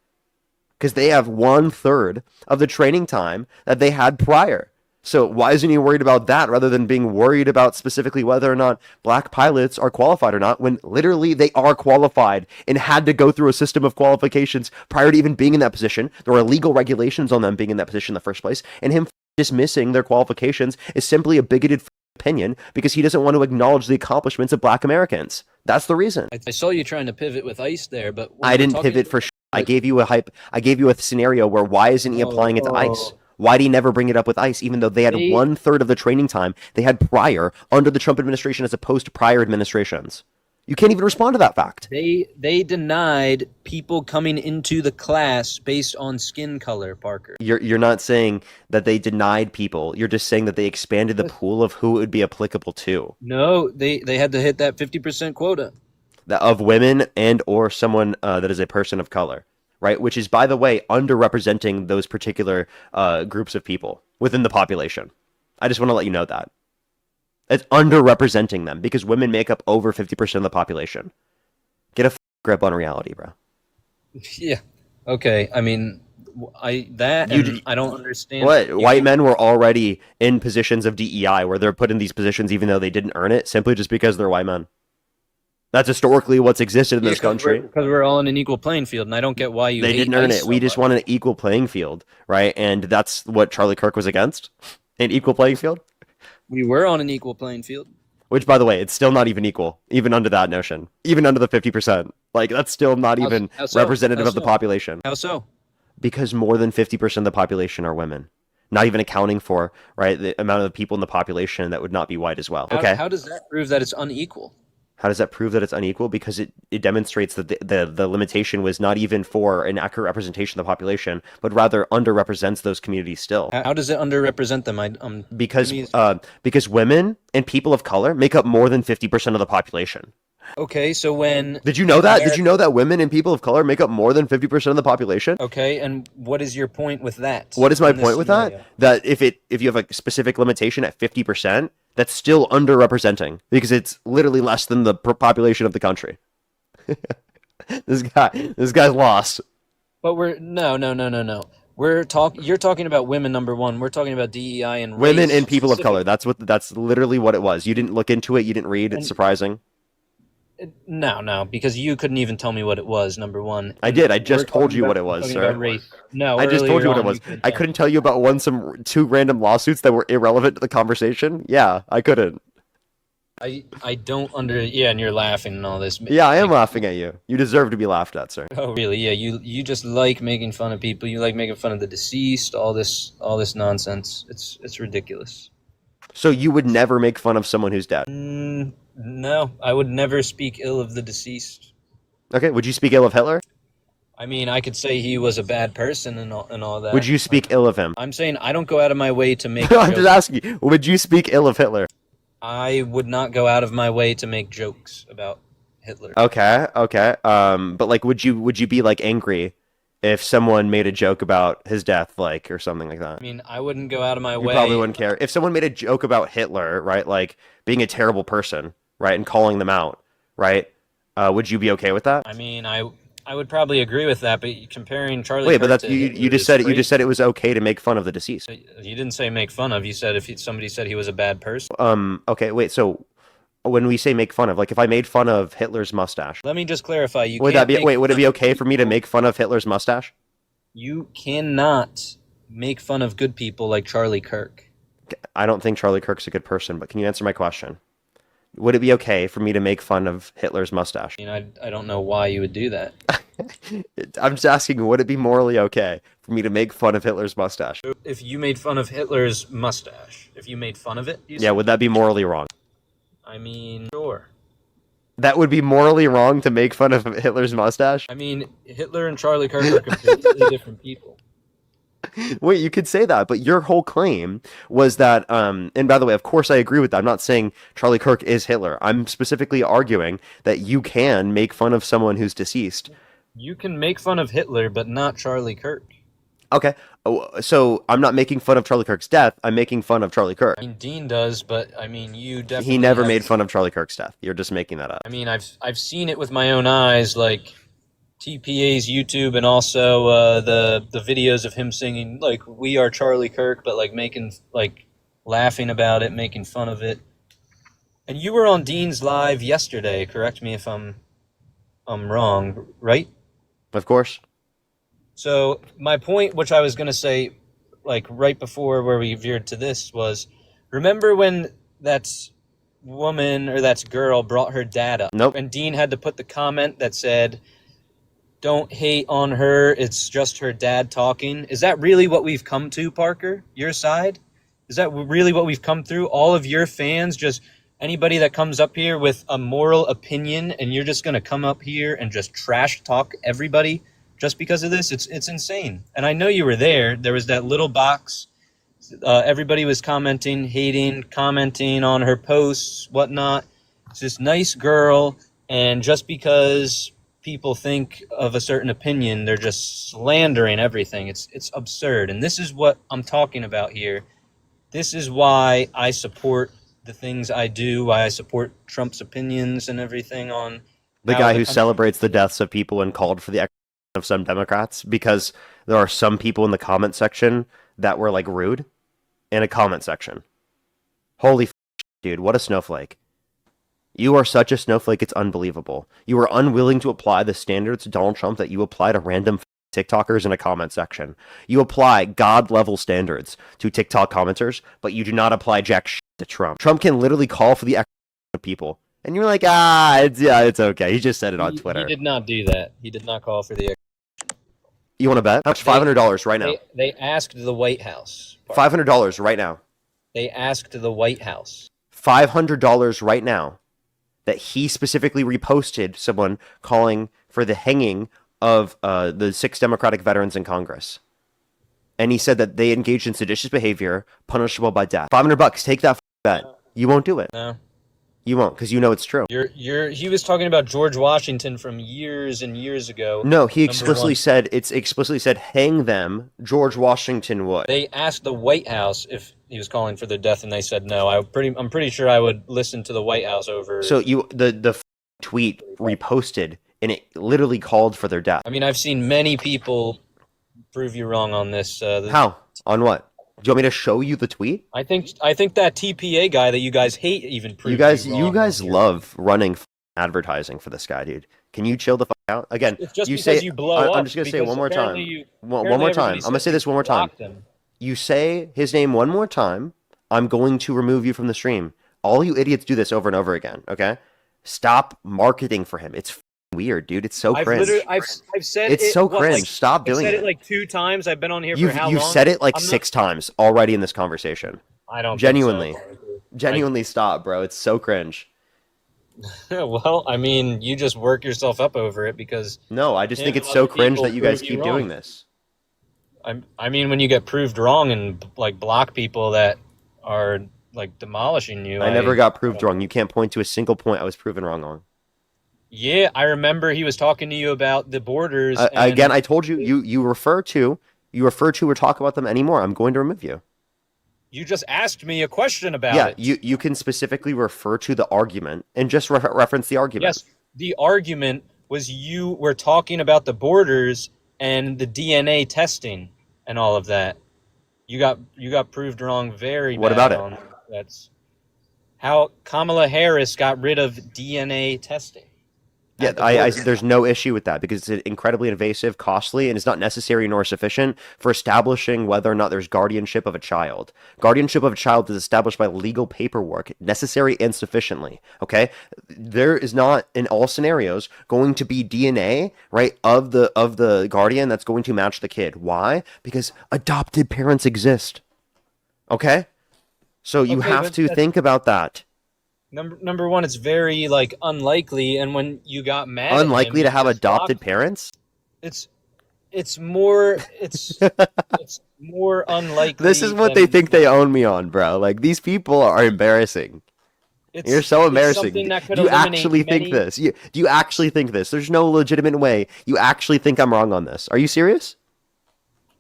Because they have 1/3 of the training time that they had prior. So why isn't he worried about that rather than being worried about specifically whether or not black pilots are qualified or not, when literally they are qualified and had to go through a system of qualifications prior to even being in that position? There are legal regulations on them being in that position in the first place, and him dismissing their qualifications is simply a bigoted opinion because he doesn't want to acknowledge the accomplishments of black Americans. That's the reason. I saw you trying to pivot with ICE there, but I didn't pivot for I gave you a scenario where why isn't he applying it to ICE? Why did he never bring it up with ICE, even though they had 1/3 of the training time they had prior under the Trump administration as opposed to prior administrations? You can't even respond to that fact. They denied people coming into the class based on skin color, Parker. You're not saying that they denied people. You're just saying that they expanded the pool of who it would be applicable to. No, they had to hit that 50% quota. Of women and or someone that is a person of color. Right, which is, by the way, underrepresenting those particular groups of people within the population. I just want to let you know that. It's underrepresenting them because women make up over 50% of the population. Get a grip on reality, bro. Yeah. Okay. I mean, I don't understand. What? White men were already in positions of DEI where they're put in these positions even though they didn't earn it, simply just because they're white men. That's historically what's existed in this country. Because we're all on an equal playing field, and I don't get why you. They didn't earn it. We just want an equal playing field, right? And that's what Charlie Kirk was against, an equal playing field. We were on an equal playing field. Which, by the way, it's still not even equal, even under that notion, even under the 50%. Like, that's still not even representative of the population. How so? Because more than 50% of the population are women. Not even accounting for, right, the amount of people in the population that would not be white as well. Okay. How does that prove that it's unequal? How does that prove that it's unequal? Because it demonstrates that the limitation was not even for an accurate representation of the population, but rather underrepresents those communities still. How does it underrepresent them? Because women and people of color make up more than 50% of the population. Okay, so when... Did you know that? Did you know that women and people of color make up more than 50% of the population? Okay, and what is your point with that? What is my point with that? That if you have a specific limitation at 50%, that's still underrepresenting because it's literally less than the population of the country. This guy's lost. But no. You're talking about women, number one. We're talking about DEI and women race and people of color. That's literally what it was. You didn't look into it. You didn't read. It's surprising. No, because you couldn't even tell me what it was. Number one, I did. I just told you what it was, talking sir. about race. No, I just told you what it earlier on, was. I couldn't tell you about two random lawsuits that were irrelevant to the conversation. Yeah, I couldn't. I don't yeah, and you're laughing and all this. Yeah, I am laughing at you. You deserve to be laughed at, sir. Oh, really? Yeah, you just like making fun of people. You like making fun of the deceased. All this nonsense. It's ridiculous. So you would never make fun of someone who's dead? No, I would never speak ill of the deceased. Okay, would you speak ill of Hitler? I mean, I could say he was a bad person and all that. Would you speak ill of him? I'm saying I don't go out of my way to make I'm just asking you, would you speak ill of Hitler? I would not go out of my way to make jokes about Hitler. Okay. But like, would you be like angry if someone made a joke about his death, like, or something like that? I mean, I wouldn't go out of my You way. probably wouldn't care. If someone made a joke about Hitler, right, like being a terrible person, right, and calling them out, right, would you be okay with that? I mean, I would probably agree with that, but comparing Charlie. Wait, Kirk but that's to you Hitler just is said crazy. you just said it was okay to make fun of the deceased. You didn't say make fun of. You said if somebody said he was a bad person. Okay, wait. So when we say make fun of, like, if I made fun of Hitler's mustache, Let me just clarify. You would can't that be make would it be okay for me to make fun of Hitler's mustache? You cannot make fun of good people like Charlie Kirk. I don't think Charlie Kirk's a good person, but can you answer my question? Would it be okay for me to make fun of Hitler's mustache? I mean, I don't know why you would do that. I'm just asking, would it be morally okay for me to make fun of Hitler's mustache? If you made fun of Hitler's mustache, if you made fun of it, Yeah, would that be morally wrong? I mean, sure. That would be morally wrong to make fun of Hitler's mustache? I mean, Hitler and Charlie Kirk are completely different people. Wait, you could say that, but your whole claim was that, and by the way, of course I agree with that. I'm not saying Charlie Kirk is Hitler. I'm specifically arguing that you can make fun of someone who's deceased. You can make fun of Hitler, but not Charlie Kirk. Okay, so I'm not making fun of Charlie Kirk's death. I'm making fun of Charlie Kirk. I mean, Dean does, but I mean, you definitely. He never made fun of Charlie Kirk's death. You're just making that up. I mean, I've seen it with my own eyes, like TPA's YouTube, and also the videos of him singing like "We Are Charlie Kirk," but like laughing about it, making fun of it. And you were on Dean's live yesterday. Correct me if I'm wrong, right? Of course. So my point, which I was going to say, like right before where we veered to this, was remember when that woman or that girl brought her dad up? Nope. And Dean had to put the comment that said, "Don't hate on her. It's just her dad talking." Is that really what we've come to, Parker? Your side? Is that really what we've come through? All of your fans, just anybody that comes up here with a moral opinion, and you're just going to come up here and just trash talk everybody just because of this? It's insane. And I know you were there. There was that little box. Everybody was commenting, hating, commenting on her posts, whatnot. It's this nice girl, and just because people think of a certain opinion, they're just slandering everything. It's absurd. And this is what I'm talking about here. This is why I support the things I do, why I support Trump's opinions and everything on the guy who celebrates the deaths of people and called for the execution of some Democrats, because there are some people in the comment section that were like rude in a comment section. Holy dude, what a snowflake. You are such a snowflake, it's unbelievable. You are unwilling to apply the standards to Donald Trump that you apply to random TikTokers in a comment section. You apply God-level standards to TikTok commenters, but you do not apply jack shit to Trump. Trump can literally call for the execution of people. And you're like, it's okay. He just said it on Twitter. He did not do that. He did not call for the execution. You want to bet? How much? $500 right now. They asked the White House. $500 right now. They asked the White House. $500 right now that he specifically reposted someone calling for the hanging of the 6 Democratic veterans in Congress. And he said that they engaged in seditious behavior, punishable by death. $500, take that bet. You won't do it. No. You won't, because you know it's true. He was talking about George Washington from years and years ago. No, he explicitly said hang them. George Washington would. They asked the White House if he was calling for their death, and they said no. I'm pretty sure I would listen to the White House over. So the tweet reposted, and it literally called for their death. I mean, I've seen many people prove you wrong on this. How? On what? Do you want me to show you the tweet? I think that TPA guy that you guys hate even proved you guys love running advertising for this guy, dude. Can you chill the fuck out? Again, It's just you because say you blow up. I'm just gonna say it one more time. One apparently more time. everybody I'm gonna say said this one more time. blocked him. You say his name one more time, I'm going to remove you from the stream. All you idiots do this over and over again, okay? Stop marketing for him. It's weird, dude. It's so cringe. I've said It's it, so what, cringe. like, Stop doing I've said it. it like 2 times. I've been on here You've for how you've long? said it like I'm 6 times already in this conversation. I don't Genuinely. think so. Genuinely stop, bro. It's so cringe. Well, I mean, you just work yourself up over it because No, I just think him it's and so other cringe people that you guys prove you keep doing wrong. this. I mean, when you get proved wrong and like block people that are like demolishing you. I never got proved wrong. You can't point to a single point I was proven wrong on. Yeah, I remember he was talking to you about the borders. Again, I told you, you refer to or talk about them anymore. I'm going to remove you. You just asked me a question about Yeah, it. you can specifically refer to the argument and just reference the argument. Yes, the argument was you were talking about the borders and the DNA testing and all of that. You got proved wrong very bad. What about it? on That's how Kamala Harris got rid of DNA testing. Yeah, there's no issue with that because it's incredibly invasive, costly, and is not necessary nor sufficient for establishing whether or not there's guardianship of a child. Guardianship of a child is established by legal paperwork, necessary and sufficiently. Okay, there is not in all scenarios going to be DNA right of the guardian that's going to match the kid. Why? Because adopted parents exist. Okay, so you have to think about that. Number one, it's very like unlikely, and when you got mad, Unlikely at him, to have you just adopted blocked him. parents? It's more more unlikely. This is what they think they own me on, bro. Like, these people are embarrassing. You're so embarrassing. Do you actually think this? Do you actually think this? There's no legitimate way. You actually think I'm wrong on this. Are you serious?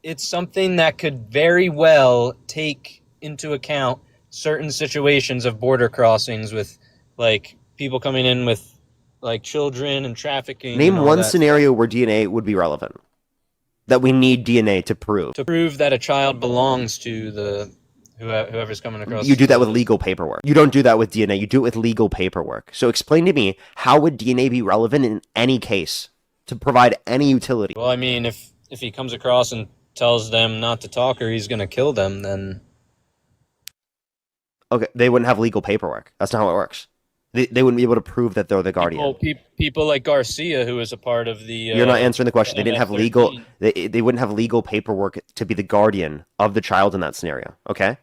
It's something that could very well take into account certain situations of border crossings with like people coming in with like children and trafficking. Name one scenario where DNA would be relevant. That we need DNA to prove. To prove that a child belongs to the whoever's coming across. You do that with legal paperwork. You don't do that with DNA. You do it with legal paperwork. So explain to me, how would DNA be relevant in any case to provide any utility? Well, I mean, if he comes across and tells them not to talk or he's going to kill them, then okay, they wouldn't have legal paperwork. That's not how it works. They wouldn't be able to prove that they're the guardian. People like Garcia, who was a part of the... You're not answering the question. They didn't have legal... They wouldn't have legal paperwork to be the guardian of the child in that scenario, okay?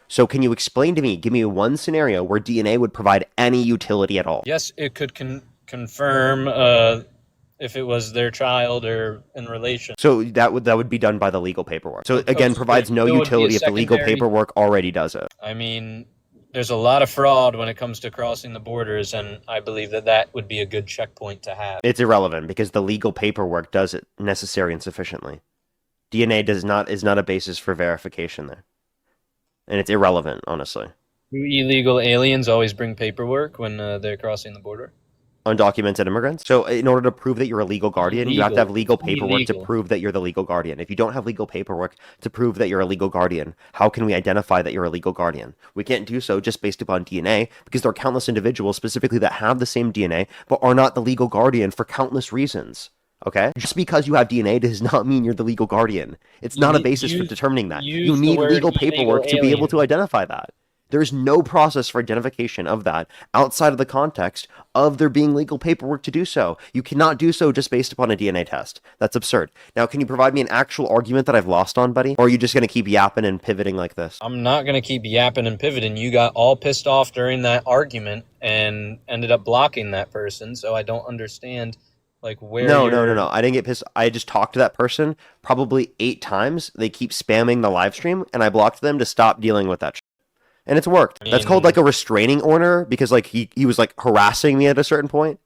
So can you explain to me, give me one scenario where DNA would provide any utility at all? Yes, it could confirm if it was their child or in relation. So that would be done by the legal paperwork. So again, provides no utility if the legal paperwork already does it. I mean, there's a lot of fraud when it comes to crossing the borders, and I believe that would be a good checkpoint to have. It's irrelevant because the legal paperwork does it necessary and sufficiently. DNA is not a basis for verification there. And it's irrelevant, honestly. Do illegal aliens always bring paperwork when they're crossing the border? Undocumented immigrants. So in order to prove that you're a legal guardian, you have to have legal paperwork to prove that you're the legal guardian. If you don't have legal paperwork to prove that you're a legal guardian, how can we identify that you're a legal guardian? We can't do so just based upon DNA because there are countless individuals specifically that have the same DNA but are not the legal guardian for countless reasons. Okay? Just because you have DNA does not mean you're the legal guardian. It's not a basis for determining that. You need legal paperwork to be able to identify that. There is no process for identification of that outside of the context of there being legal paperwork to do so. You cannot do so just based upon a DNA test. That's absurd. Now, can you provide me an actual argument that I've lost on, buddy? Or are you just going to keep yapping and pivoting like this? I'm not going to keep yapping and pivoting. You got all pissed off during that argument and ended up blocking that person, so I don't understand like where No. I didn't get pissed. I just talked to that person probably 8 times. They keep spamming the live stream, and I blocked them to stop dealing with that shit. And it's worked. That's called like a restraining order because like he was like harassing me at a certain point.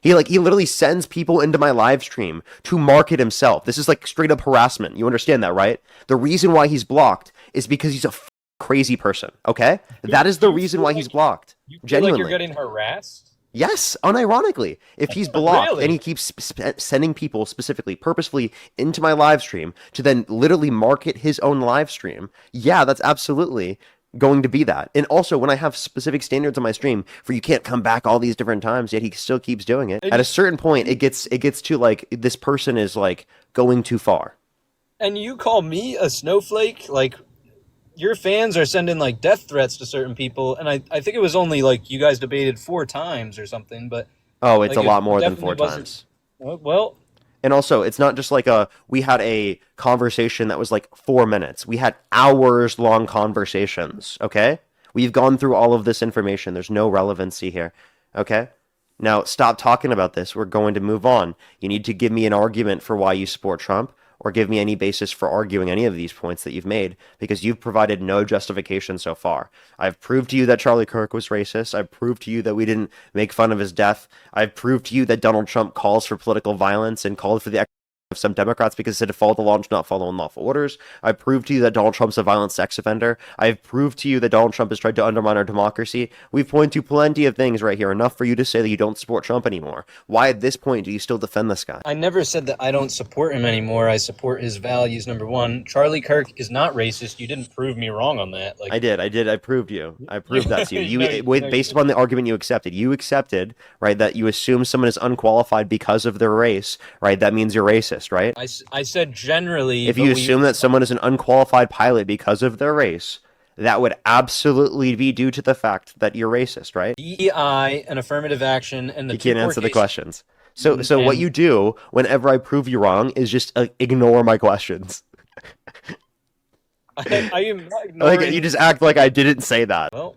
He literally sends people into my live stream to market himself. This is like straight up harassment. You understand that, right? The reason why he's blocked is because he's a crazy person. Okay, that is the reason why he's blocked. You feel Genuinely, like you're getting harassed? Yes, unironically. If he's blocked Really? and he keeps sending people specifically, purposefully into my live stream to then literally market his own live stream, yeah, that's absolutely going to be that. And also, when I have specific standards on my stream for you can't come back all these different times, yet he still keeps doing it. At a certain point, it gets to like this person is like going too far. And you call me a snowflake? Like, your fans are sending like death threats to certain people, and I think it was only like you guys debated 4 times or something, but oh, it's like, a lot more than 4 times. Well, and also, it's not just like we had a conversation that was like 4 minutes. We had hours long conversations, okay? We've gone through all of this information. There's no relevancy here, okay? Now, stop talking about this. We're going to move on. You need to give me an argument for why you support Trump, or give me any basis for arguing any of these points that you've made, because you've provided no justification so far. I've proved to you that Charlie Kirk was racist. I've proved to you that we didn't make fun of his death. I've proved to you that Donald Trump calls for political violence and called for the of some Democrats because it said to follow the law and not follow unlawful orders. I've proved to you that Donald Trump's a violent sex offender. I've proved to you that Donald Trump has tried to undermine our democracy. We've pointed to plenty of things right here, enough for you to say that you don't support Trump anymore. Why at this point do you still defend this guy? I never said that I don't support him anymore. I support his values, number one. Charlie Kirk is not racist. You didn't prove me wrong on that. Like, I did. I proved you. I proved that to you. Based upon the argument you accepted, right, that you assume someone is unqualified because of their race, right? That means you're racist, right? I said generally. If you assume that someone is an unqualified pilot because of their race, that would absolutely be due to the fact that you're racist, right? DEI and affirmative action and the you can't answer the questions. So what you do whenever I prove you wrong is just ignore my questions. I am not ignoring. Like, you just act like I didn't say that. Well,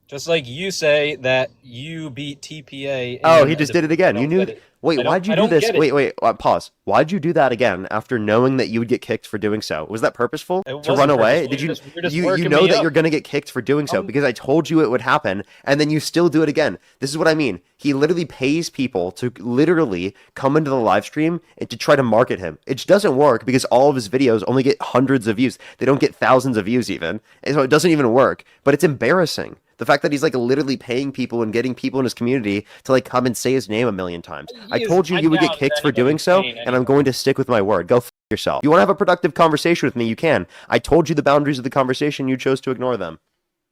just like you say that you beat TPA. Oh, he just did it again. You knew. Wait, why'd you do this? Wait, pause. Why'd you do that again after knowing that you would get kicked for doing so? Was that purposeful to run away? Did you know that you're going to get kicked for doing so because I told you it would happen and then you still do it again? This is what I mean. He literally pays people to literally come into the live stream and to try to market him. It doesn't work because all of his videos only get hundreds of views. They don't get thousands of views even. And so it doesn't even work, but it's embarrassing. The fact that he's like literally paying people and getting people in his community to like come and say his name a million times. I told you would get kicked for doing so, and I'm going to stick with my word. Go f yourself. If you want to have a productive conversation with me, you can. I told you the boundaries of the conversation. You chose to ignore them.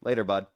Later, bud.